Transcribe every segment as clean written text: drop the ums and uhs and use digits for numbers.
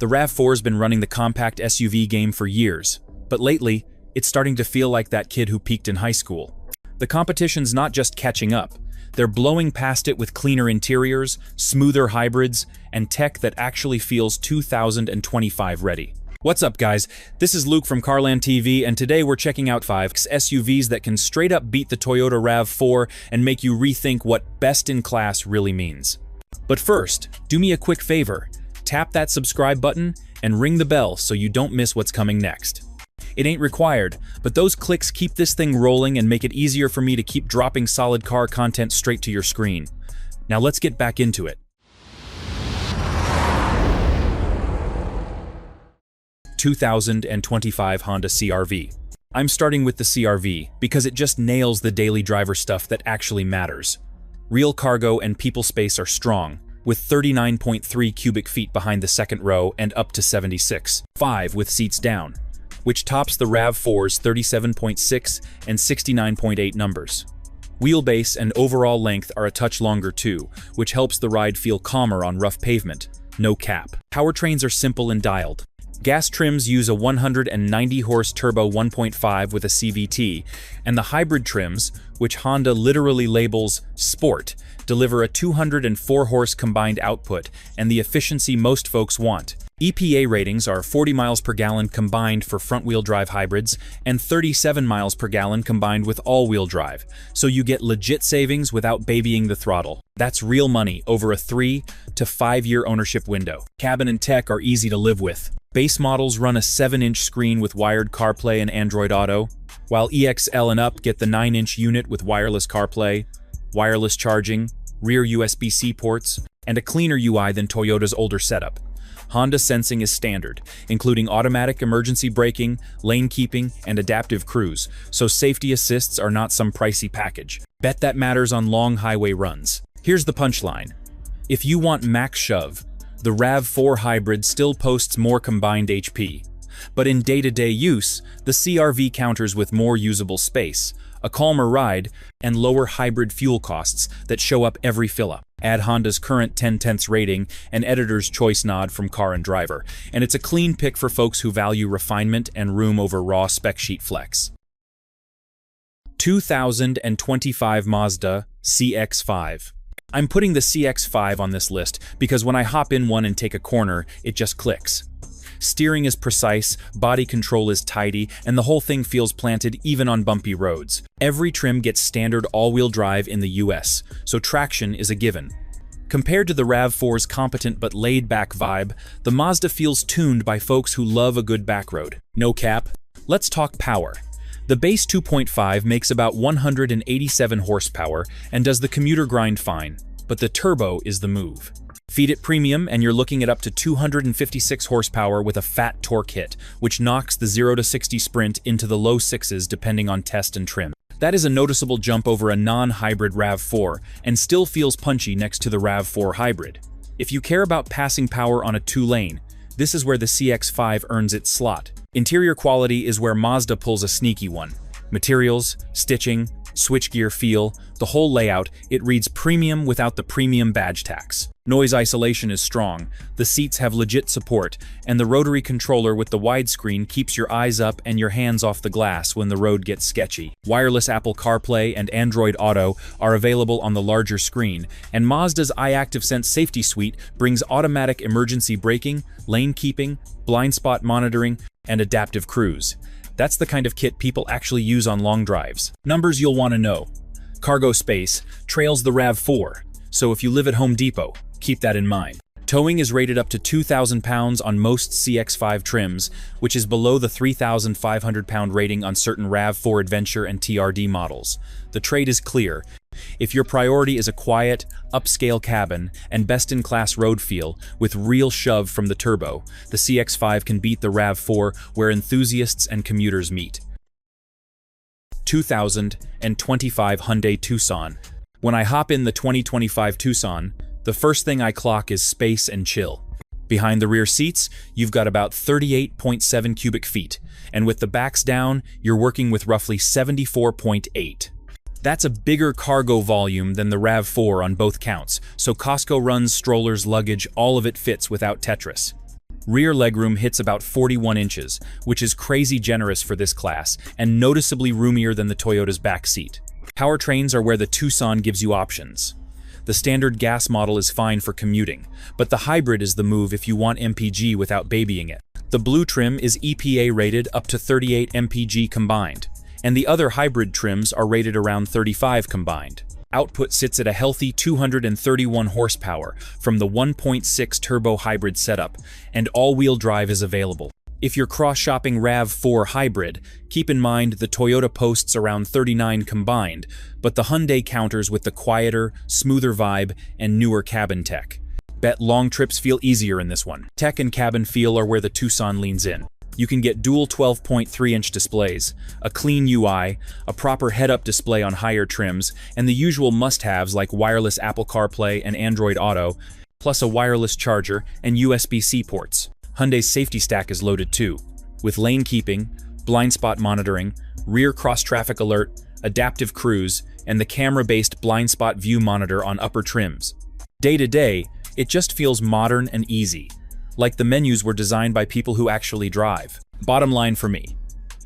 The RAV4's been running the compact SUV game for years, but lately, it's starting to feel like that kid who peaked in high school. The competition's not just catching up, they're blowing past it with cleaner interiors, smoother hybrids, and tech that actually feels 2025 ready. What's up, guys? This is Luke from CarLandTV, and today we're checking out 5 SUVs that can straight up beat the Toyota RAV4 and make you rethink what best-in-class really means. But first, do me a quick favor. Tap that subscribe button and ring the bell so you don't miss what's coming next. It ain't required, but those clicks keep this thing rolling and make it easier for me to keep dropping solid car content straight to your screen. Now let's get back into it. 2025 Honda CR-V. I'm starting with the CR-V because it just nails the daily driver stuff that actually matters. Real cargo and people space are strong, with 39.3 cubic feet behind the second row and up to 76.5 with seats down, which tops the RAV4's 37.6 and 69.8 numbers. Wheelbase and overall length are a touch longer too, which helps the ride feel calmer on rough pavement. No cap. Powertrains are simple and dialed. Gas trims use a 190-horse turbo 1.5 with a CVT, and the hybrid trims, which Honda literally labels Sport, deliver a 204-horse combined output and the efficiency most folks want. EPA ratings are 40 miles per gallon combined for front-wheel drive hybrids and 37 miles per gallon combined with all-wheel drive, so you get legit savings without babying the throttle. That's real money over a 3 to 5 year ownership window. Cabin and tech are easy to live with. Base models run a 7-inch screen with wired CarPlay and Android Auto, while EXL and up get the 9-inch unit with wireless CarPlay, wireless charging, rear USB-C ports, and a cleaner UI than Toyota's older setup. Honda sensing is standard, including automatic emergency braking, lane keeping, and adaptive cruise, so safety assists are not some pricey package. Bet that matters on long highway runs. Here's the punchline. If you want max shove, the RAV4 hybrid still posts more combined HP. But in day-to-day use, the CR-V counters with more usable space, a calmer ride, and lower hybrid fuel costs that show up every fill-up. Add Honda's current 10/10 rating and editor's choice nod from Car and Driver, and it's a clean pick for folks who value refinement and room over raw spec sheet flex. 2025 Mazda CX-5. I'm putting the CX-5 on this list because when I hop in one and take a corner, it just clicks. Steering is precise, body control is tidy, and the whole thing feels planted even on bumpy roads. Every trim gets standard all-wheel drive in the US, so traction is a given. Compared to the RAV4's competent but laid-back vibe, the Mazda feels tuned by folks who love a good backroad. No cap. Let's talk power. The base 2.5 makes about 187 horsepower and does the commuter grind fine, but the turbo is the move. Feed it premium and you're looking at up to 256 horsepower with a fat torque hit, which knocks the 0 to 60 sprint into the low 6s depending on test and trim. That is a noticeable jump over a non-hybrid RAV4 and still feels punchy next to the RAV4 hybrid. If you care about passing power on a 2-lane, this is where the CX-5 earns its slot. Interior quality is where Mazda pulls a sneaky one. Materials, stitching, switchgear feel, the whole layout, it reads premium without the premium badge tax. Noise isolation is strong, the seats have legit support, and the rotary controller with the widescreen keeps your eyes up and your hands off the glass when the road gets sketchy. Wireless Apple CarPlay and Android Auto are available on the larger screen, and Mazda's iActiveSense safety suite brings automatic emergency braking, lane keeping, blind spot monitoring, and adaptive cruise. That's the kind of kit people actually use on long drives. Numbers you'll want to know. Cargo space trails the RAV4, so if you live at Home Depot, keep that in mind. Towing is rated up to 2,000 pounds on most CX-5 trims, which is below the 3,500 pound rating on certain RAV4 Adventure and TRD models. The trade is clear. If your priority is a quiet, upscale cabin and best-in-class road feel with real shove from the turbo, the CX-5 can beat the RAV4 where enthusiasts and commuters meet. 2025 Hyundai Tucson. When I hop in the 2025 Tucson, the first thing I clock is space and chill. Behind the rear seats, you've got about 38.7 cubic feet, and with the backs down, you're working with roughly 74.8. That's a bigger cargo volume than the RAV4 on both counts, so Costco runs, strollers, luggage, all of it fits without Tetris. Rear legroom hits about 41 inches, which is crazy generous for this class, and noticeably roomier than the Toyota's back seat. Powertrains are where the Tucson gives you options. The standard gas model is fine for commuting, but the hybrid is the move if you want MPG without babying it. The blue trim is EPA rated up to 38 mpg combined, and the other hybrid trims are rated around 35 combined. Output sits at a healthy 231 horsepower from the 1.6 turbo hybrid setup, and all-wheel drive is available. If you're cross-shopping RAV4 hybrid, keep in mind the Toyota posts around 39 combined, but the Hyundai counters with the quieter, smoother vibe and newer cabin tech. Bet long trips feel easier in this one. Tech and cabin feel are where the Tucson leans in. You can get dual 12.3-inch displays, a clean UI, a proper head-up display on higher trims, and the usual must-haves like wireless Apple CarPlay and Android Auto, plus a wireless charger and USB-C ports. Hyundai's safety stack is loaded too, with lane keeping, blind spot monitoring, rear cross-traffic alert, adaptive cruise, and the camera-based blind spot view monitor on upper trims. Day-to-day, it just feels modern and easy, like the menus were designed by people who actually drive. Bottom line for me,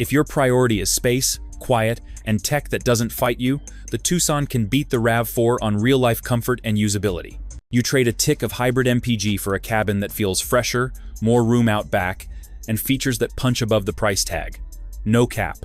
if your priority is space, quiet, and tech that doesn't fight you, the Tucson can beat the RAV4 on real-life comfort and usability. You trade a tick of hybrid MPG for a cabin that feels fresher, more room out back, and features that punch above the price tag. No cap.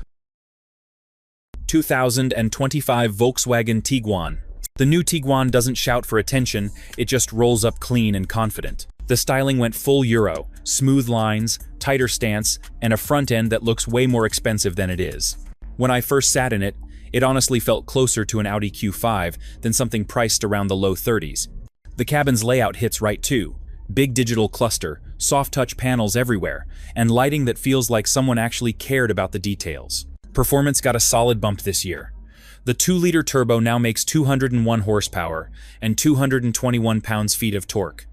2025 Volkswagen Tiguan. The new Tiguan doesn't shout for attention, it just rolls up clean and confident. The styling went full Euro, smooth lines, tighter stance, and a front end that looks way more expensive than it is. When I first sat in it, it honestly felt closer to an Audi Q5 than something priced around the low 30s. The cabin's layout hits right too. Big digital cluster, soft touch panels everywhere, and lighting that feels like someone actually cared about the details. Performance got a solid bump this year. The 2-liter turbo now makes 201 horsepower and 221 pounds-feet of torque,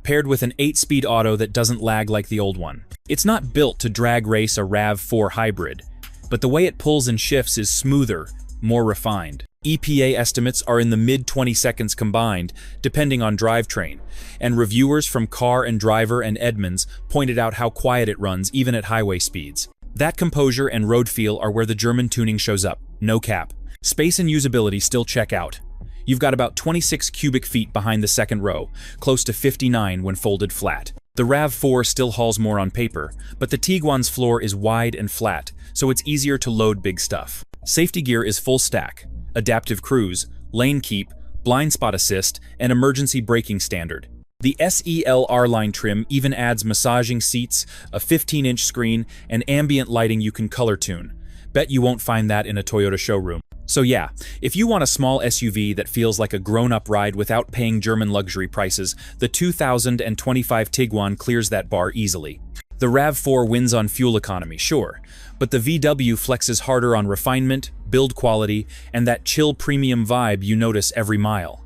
paired with an 8-speed auto that doesn't lag like the old one. It's not built to drag race a RAV4 hybrid, but the way it pulls and shifts is smoother, more refined. EPA estimates are in the mid-20 seconds combined, depending on drivetrain, and reviewers from Car and Driver and Edmunds pointed out how quiet it runs even at highway speeds. That composure and road feel are where the German tuning shows up, no cap. Space and usability still check out. You've got about 26 cubic feet behind the second row, close to 59 when folded flat. The RAV4 still hauls more on paper, but the Tiguan's floor is wide and flat, so it's easier to load big stuff. Safety gear is full stack. Adaptive cruise, lane keep, blind spot assist, and emergency braking standard. The SEL R-Line trim even adds massaging seats, a 15-inch screen, and ambient lighting you can color tune. Bet you won't find that in a Toyota showroom. So yeah, if you want a small SUV that feels like a grown-up ride without paying German luxury prices, the 2025 Tiguan clears that bar easily. The RAV4 wins on fuel economy, sure, but the VW flexes harder on refinement, build quality, and that chill premium vibe you notice every mile.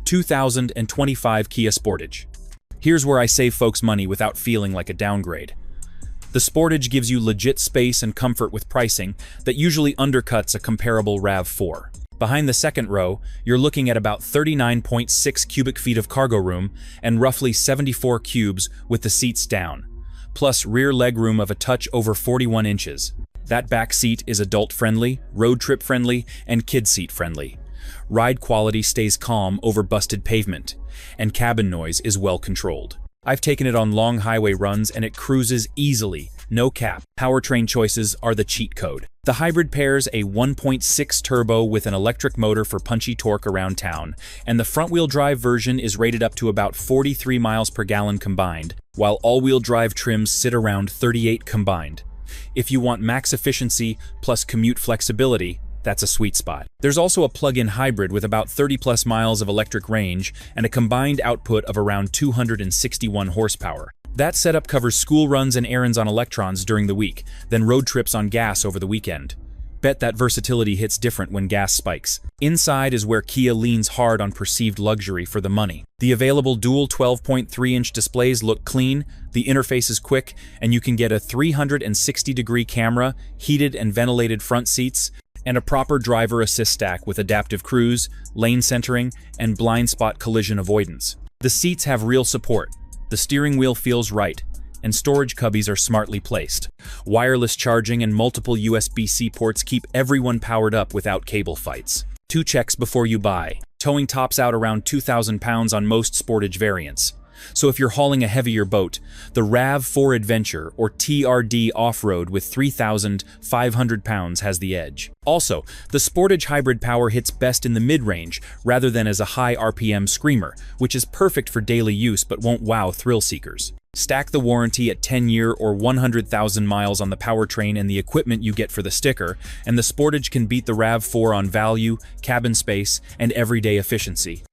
2025 Kia Sportage. Here's where I save folks money without feeling like a downgrade. The Sportage gives you legit space and comfort with pricing that usually undercuts a comparable RAV4. Behind the second row, you're looking at about 39.6 cubic feet of cargo room and roughly 74 cubes with the seats down, plus rear legroom of a touch over 41 inches. That back seat is adult-friendly, road trip-friendly, and kid seat-friendly. Ride quality stays calm over busted pavement, and cabin noise is well controlled. I've taken it on long highway runs and it cruises easily, no cap. Powertrain choices are the cheat code. The hybrid pairs a 1.6 turbo with an electric motor for punchy torque around town, and the front-wheel drive version is rated up to about 43 miles per gallon combined, while all-wheel drive trims sit around 38 combined. If you want max efficiency plus commute flexibility, that's a sweet spot. There's also a plug-in hybrid with about 30+ miles of electric range and a combined output of around 261 horsepower. That setup covers school runs and errands on electrons during the week, then road trips on gas over the weekend. Bet that versatility hits different when gas spikes. Inside is where Kia leans hard on perceived luxury for the money. The available dual 12.3-inch displays look clean, the interface is quick, and you can get a 360-degree camera, heated and ventilated front seats, and a proper driver assist stack with adaptive cruise, lane centering, and blind spot collision avoidance. The seats have real support, The steering wheel feels right, and storage cubbies are smartly placed. Wireless charging and multiple USB-C ports keep everyone powered up without cable fights. 2 checks before you buy. Towing tops out around 2,000 pounds on most Sportage variants. So if you're hauling a heavier boat, the RAV4 Adventure or TRD Off-Road with 3,500 pounds has the edge. Also, the Sportage hybrid power hits best in the mid-range rather than as a high RPM screamer, which is perfect for daily use but won't wow thrill seekers. Stack the warranty at 10-year or 100,000 miles on the powertrain and the equipment you get for the sticker, and the Sportage can beat the RAV4 on value, cabin space, and everyday efficiency.